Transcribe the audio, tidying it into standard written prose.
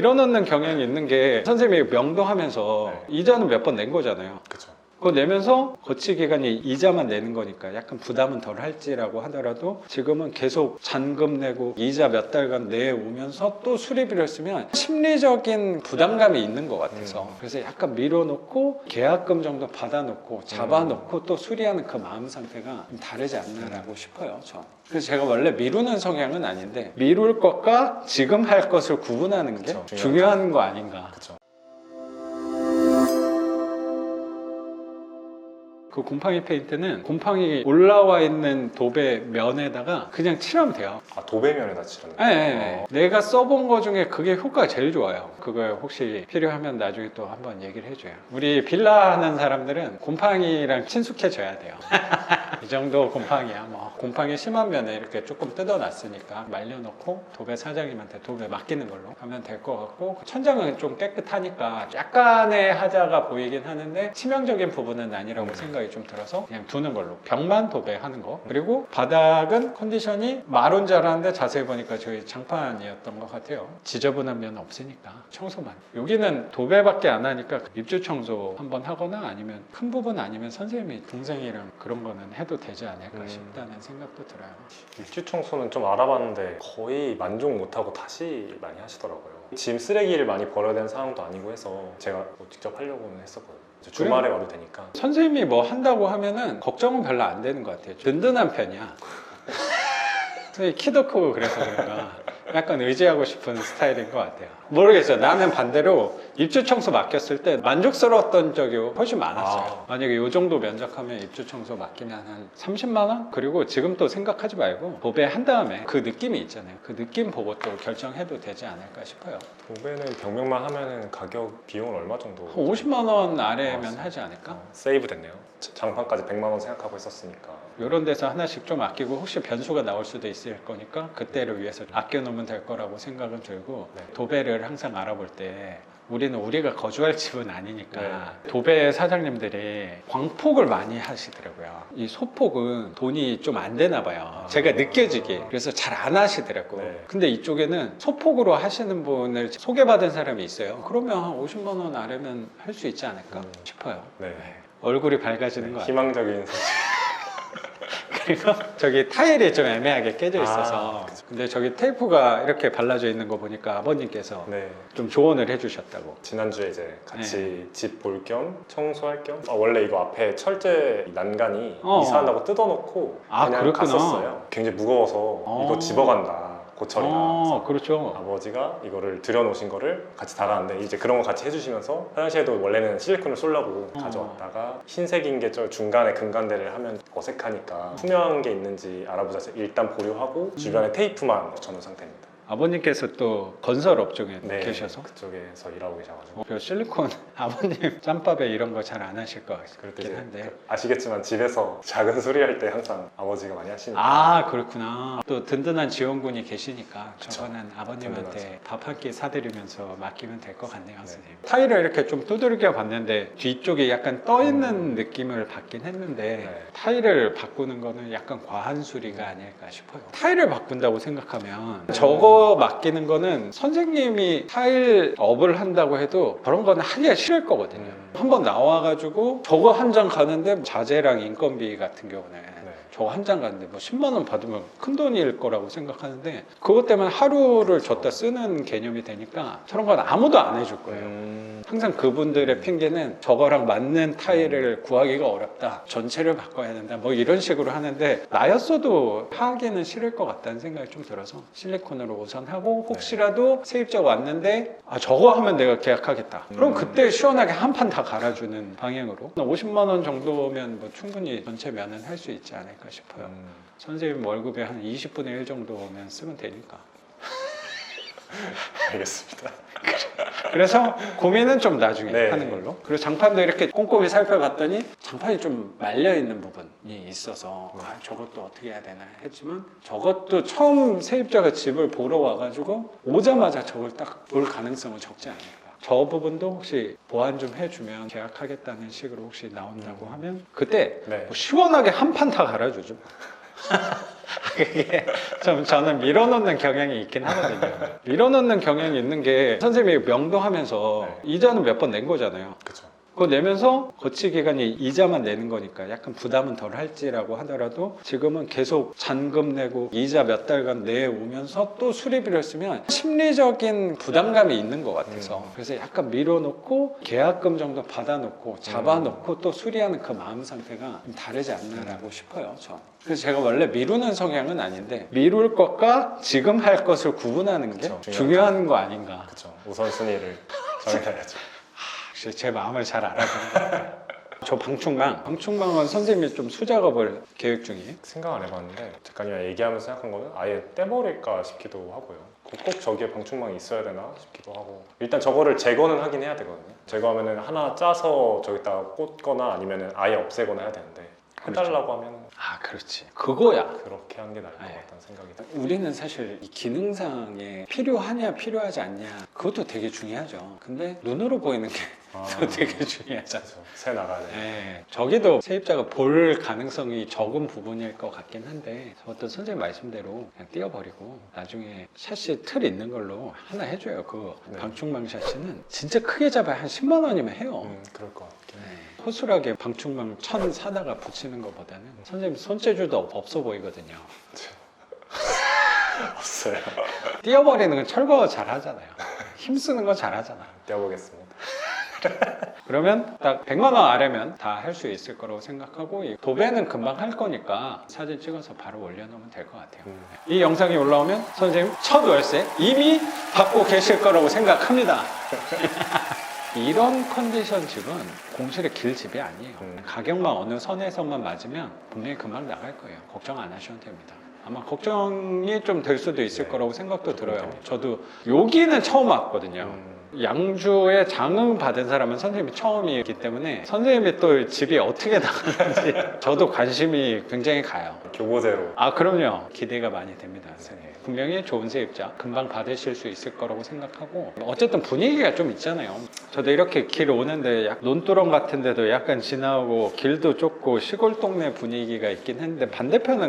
밀어넣는 경향이 있는 게 선생님이 명도하면서 네. 이자는 몇 번 낸 거잖아요. 그쵸. 그거 내면서 거치 기간이 이자만 내는 거니까 약간 부담은 덜 할지라고 하더라도 지금은 계속 잔금 내고 이자 몇 달간 내오면서 또 수리비를 쓰면 심리적인 부담감이 있는 것 같아서 그래서 약간 밀어놓고 계약금 정도 받아놓고 잡아놓고 또 수리하는 그 마음 상태가 좀 다르지 않나라고 싶어요. 전. 그래서 제가 원래 미루는 성향은 아닌데 미룰 것과 지금 할 것을 구분하는 게 그쵸, 중요한 거 아닌가. 그쵸. 그 곰팡이 페인트는 곰팡이 올라와 있는 도배 면에다가 그냥 칠하면 돼요. 아, 도배면에다 칠하는 네, 네, 네. 내가 써본 거 중에 그게 효과가 제일 좋아요. 그거 혹시 필요하면 나중에 또 한번 얘기를 해줘요. 우리 빌라 하는 사람들은 곰팡이랑 친숙해져야 돼요. 이 정도 곰팡이야. 뭐 곰팡이 심한 면에 이렇게 조금 뜯어놨으니까 말려놓고 도배 사장님한테 도배 맡기는 걸로 하면 될 것 같고 천장은 좀 깨끗하니까 약간의 하자가 보이긴 하는데 치명적인 부분은 아니라고 생각이 좀 들어서 그냥 두는 걸로 벽만 도배하는 거. 그리고 바닥은 컨디션이 마른 줄 알았는데 자세히 보니까 저희 장판이었던 것 같아요. 지저분한 면 없으니까 청소만. 여기는 도배밖에 안 하니까 입주 청소 한번 하거나 아니면 큰 부분 아니면 선생님이 동생이랑 그런 거는 해도 되지 않을까 싶다는 생각도 들어요. 입주 청소는 좀 알아봤는데 거의 만족 못하고 다시 많이 하시더라고요. 짐 쓰레기를 많이 버려야 되는 상황도 아니고 해서 제가 뭐 직접 하려고는 했었거든요. 주말에 와도 되니까. 선생님이 뭐 한다고 하면은 걱정은 별로 안 되는 것 같아요. 든든한 편이야. 선생님 키도 크고 그래서 그런가 약간 의지하고 싶은 스타일인 것 같아요. 모르겠어요. 나는 반대로 입주 청소 맡겼을 때 만족스러웠던 적이 훨씬 많았어요. 만약에 이 정도 면적하면 입주 청소 맡기면 한 30만 원? 그리고 지금 또 생각하지 말고 도배한 다음에 그 느낌이 있잖아요. 그 느낌 보고 또 결정해도 되지 않을까 싶어요. 도배는 벽면만 하면은 가격 비용은 얼마 정도? 한 50만 원 아래면 하지 않을까? 세이브 됐네요. 장판까지 100만 원 생각하고 했었으니까. 이런 데서 하나씩 좀 아끼고 혹시 변수가 나올 수도 있을 거니까 그때를 위해서 아껴놓으면 될 거라고 생각은 들고 네. 도배를 항상 알아볼 때 우리는 우리가 거주할 집은 아니니까 도배 사장님들이 광폭을 많이 하시더라고요. 이 소폭은 돈이 좀 안 되나 봐요. 제가 느껴지게. 그래서 잘 안 하시더라고요. 네. 근데 이쪽에는 소폭으로 하시는 분을 소개받은 사람이 있어요. 그러면 한 50만 원 아래면 할 수 있지 않을까 싶어요. 네. 얼굴이 밝아지는 것 같아요. 희망적인 소식. 그리고 저기 타일이 좀 애매하게 깨져 있어서 근데 저기 테이프가 이렇게 발라져 있는 거 보니까 아버님께서 네. 좀 조언을 해주셨다고. 지난주에 이제 같이 집 볼 겸 청소할 겸 원래 이거 앞에 철제 난간이 이사한다고 뜯어놓고 그냥 그랬구나. 갔었어요. 굉장히 무거워서 이거 집어간다. 고철이다. 그렇죠. 아버지가 이거를 들여놓으신 거를 같이 달았는데 이제 그런 거 같이 해주시면서 화장실에도 원래는 실리콘을 쏠려고 가져왔다가 흰색인 게 저 중간에 금간대를 하면 어색하니까 투명한 게 있는지 알아보자 해서 일단 보류하고 주변에 테이프만 붙여놓은 상태입니다. 아버님께서 또 건설 업종에 네, 계셔서 그쪽에서 일하고 계셔가지고 그 실리콘 아버님 짬밥에 이런 거 잘 안 하실 것 그럴 때 같긴 이제 한데 아시겠지만 집에서 작은 수리할 때 항상 아버지가 많이 하시니까 그렇구나. 또 든든한 지원군이 계시니까 그쵸. 저거는 아버님한테 든든하죠. 밥 한 끼 사드리면서 맡기면 될 것 같네요. 선생님. 타일을 이렇게 좀 두들겨 봤는데 뒤쪽에 약간 떠 있는 느낌을 받긴 했는데 네. 타일을 바꾸는 거는 약간 과한 수리가 아닐까 싶어요. 타일을 바꾼다고 생각하면 저거 맡기는 거는 선생님이 타일 업을 한다고 해도 그런 거는 하기가 싫을 거거든요. 한번 나와가지고 저거 한 장 가는데 자재랑 인건비 같은 경우는 저거 한 장 가는데 뭐 10만 원 받으면 큰 돈일 거라고 생각하는데 그것 때문에 하루를 줬다 쓰는 개념이 되니까 저런 건 아무도 안 해줄 거예요. 항상 그분들의 핑계는 저거랑 맞는 타일을 구하기가 어렵다. 전체를 바꿔야 된다. 뭐 이런 식으로 하는데 나였어도 하기는 싫을 것 같다는 생각이 좀 들어서 실리콘으로 우선 하고 혹시라도 세입자가 왔는데 저거 하면 내가 계약하겠다. 그럼 그때 시원하게 한 판 다 갈아주는 방향으로 50만 원 정도면 뭐 충분히 전체 면은 할 수 있지 않을까 싶어요. 선생님 월급의 한 20분의 1 정도면 쓰면 되니까. 알겠습니다. 그래서 고민은 좀 나중에 네. 하는 걸로. 그리고 장판도 이렇게 꼼꼼히 살펴봤더니 장판이 좀 말려있는 부분이 있어서 저것도 어떻게 해야 되나 했지만 저것도 처음 세입자가 집을 보러 와가지고 오자마자 저걸 딱 볼 가능성은 적지 않을까. 저 부분도 혹시 보완 좀 해주면 계약하겠다는 식으로 혹시 나온다고 하면 그때 뭐 시원하게 한 판 다 갈아주죠. 그게 좀 저는 밀어넣는 경향이 있긴 하거든요. 밀어넣는 경향이 있는 게 선생님이 명도하면서 네. 이자는 몇 번 낸 거잖아요. 그쵸. 그거 내면서 거치 기간이 이자만 내는 거니까 약간 부담은 덜 할지라고 하더라도 지금은 계속 잔금 내고 이자 몇 달간 내오면서 또 수리비를 했으면 심리적인 부담감이 있는 것 같아서 그래서 약간 밀어놓고 계약금 정도 받아놓고 잡아놓고 또 수리하는 그 마음 상태가 좀 다르지 않나라고 싶어요. 저. 그래서 제가 원래 미루는 성향은 아닌데 미룰 것과 지금 할 것을 구분하는 게 그쵸, 중요한 거 아닌가. 그쵸. 우선순위를 정해야죠. 역시 제 마음을 잘 알아주는 것 같아요. 저 방충망은 선생님이 좀 수작업을 계획 중이에요. 생각 안 해봤는데 작가님이랑 얘기하면서 생각한 거는 아예 떼버릴까 싶기도 하고요. 꼭 저기에 방충망이 있어야 되나 싶기도 하고 일단 저거를 제거는 하긴 해야 되거든요. 제거하면은 하나 짜서 저기다가 꽂거나 아니면은 아예 없애거나 해야 되는데 해달라고 하면 아, 그렇지. 그거야. 그렇게 하는 게 나을 것 네. 같다는 생각이 들어요. 우리는 사실 이 기능상에 필요하냐 필요하지 않냐 그것도 되게 중요하죠. 근데 눈으로 보이는 게 또 되게 중요하잖아요. 그렇죠. 새 나가야 돼. 네, 저기도 세입자가 볼 가능성이 적은 부분일 것 같긴 한데 어떤 선생님 말씀대로 그냥 띄워버리고 나중에 샤시 틀 있는 걸로 하나 해줘요. 그 네. 방충망 샤시는 진짜 크게 잡아야 한 10만 원이면 해요. 그럴 것 같긴 해. 네. 허술하게 방충망 천 사다가 붙이는 것보다는 선생님 손재주도 없어 보이거든요. 없어요. 띄워버리는 건 철거 잘 하잖아요. 힘쓰는 거 잘 하잖아. 떼어보겠습니다. 그러면 딱 100만 원 아래면 다 할 수 있을 거라고 생각하고 이 도배는 금방 할 거니까 사진 찍어서 바로 올려놓으면 될 것 같아요. 이 영상이 올라오면 선생님 첫 월세 이미 받고 계실 거라고 생각합니다. 이런 컨디션 집은 공실의 길 집이 아니에요. 가격만 어느 선에서만 맞으면 분명히 금방 나갈 거예요. 걱정 안 하셔도 됩니다. 아마 걱정이 좀 될 수도 있을 네. 거라고 생각도 들어요. 저도 여기는 처음 왔거든요. 양주에 장흥 받은 사람은 선생님이 처음이기 때문에 선생님이 또 집이 어떻게 나가는지 저도 관심이 굉장히 가요. 교보제로. 아, 그럼요. 기대가 많이 됩니다. 선생님. 분명히 좋은 세입자 금방 받으실 수 있을 거라고 생각하고 어쨌든 분위기가 좀 있잖아요. 저도 이렇게 길 오는데 논두렁 같은 데도 약간 지나고 길도 좁고 시골 동네 분위기가 있긴 했는데 반대편은